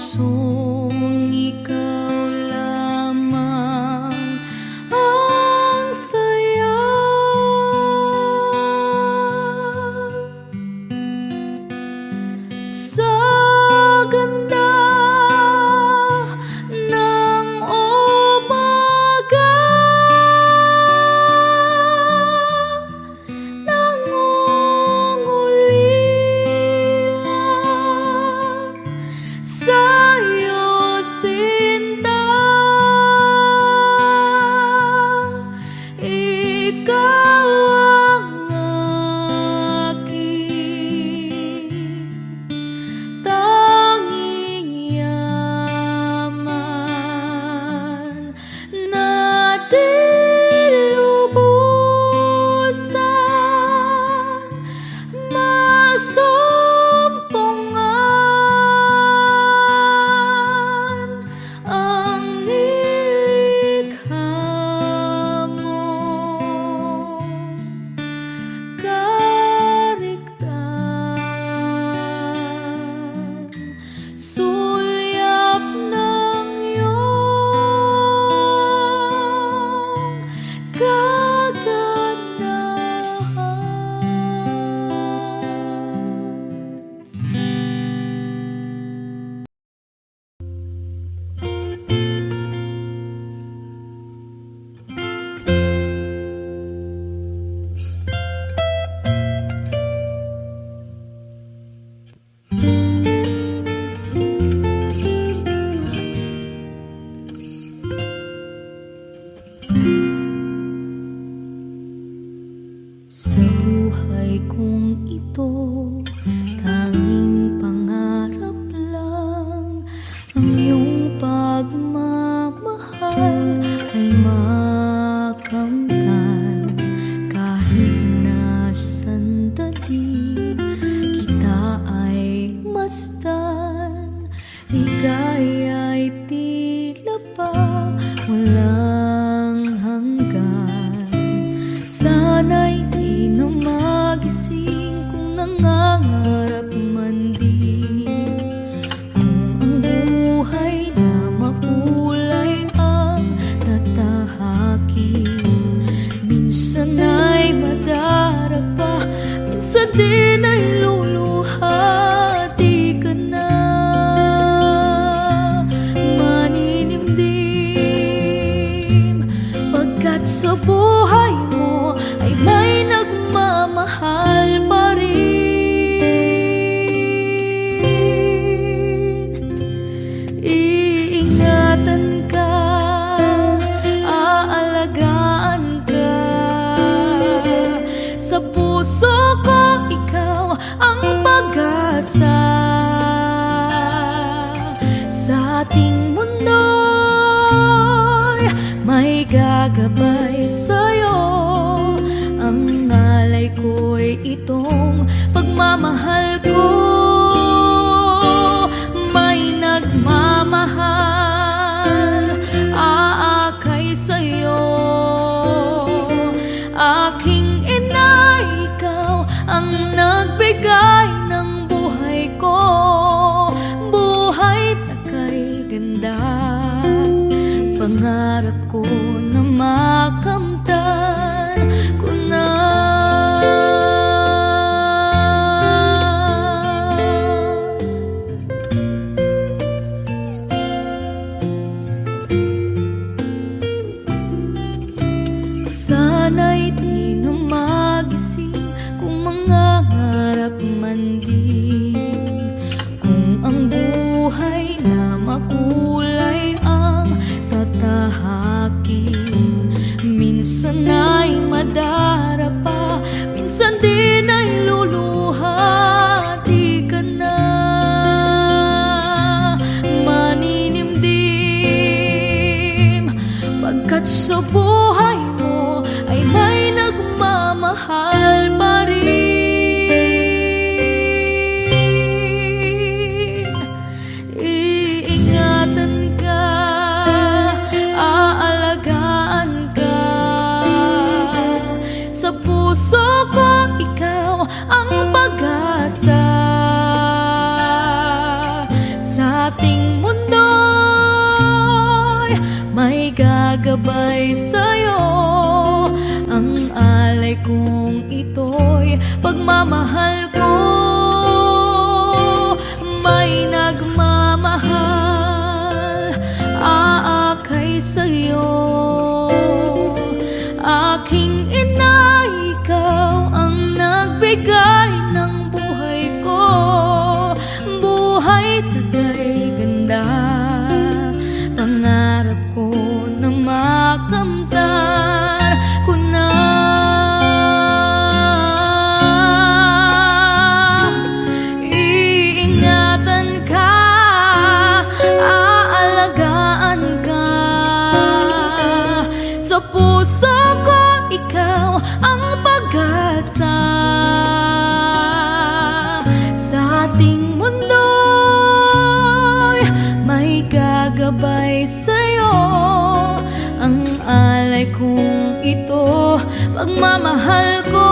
pusong ikaw lamang ang saya. Sa ganda ng umaga, nangungulila sa'yo, sinta. Ikaw ang aking tanging yaman na di lubusang masumpungan ang nilikha mong karigtan. Sulyap ng iyong kagandahan. Sa buhay kong ito, tanging pangarap lang ang iyong pagmamahal ay makamtan. Kahit na sandali kita ay masdan, ligaya'y tila pa walang hanggan. Sana'y di na magising kung nangangarap man din, kung ang buhay na makulay ang tatahakin. Minsan ay madarapa, minsan din ay luluha. Di ka na maninimdim, pagkat sa buhay mo ay may nagmamahal pa rin. Iingatan ka, aalagaan ka. Sa puso ko ikaw ang pag-asa. Sa ating mundo'y may gagabay sa'yo. Ang alay ko'y itong pagmamahal ko. May nagmamahal, aakay sa'yo. Aking ina, ikaw ang nagbigay ng buhay ko. Buhay na kay ganda, pangarap ko na makamtan ko na. Sana'y di na magising kung mangangarap man din, kung ang buhay na makulay ang tatahakin. Minsan ay madarapa, minsan din ay luluha. Di ka na maninimdim, pagkat sa buhay mo ay may nagmamahal pa rin. Iingatan ka, aalagaan ka. Sa puso ko ikaw ang pag-asa. Sa ating mundo'y may gagabay sa'yo. Ang alay kong ito'y pagmamahal ko. May nagmamahal, aakay sa'yo. Aking ina, ikaw ang nagbigay ng buhay ko. Buhay tagay ganda, pangarap ko na makamtan ko na. Iingatan ka, aalagaan ka. Sa puso ko, ikaw ang pag-asa. Sa ating mundo'y may gagabay sa'yo. Ang alay kong ito, pagmamahal ko.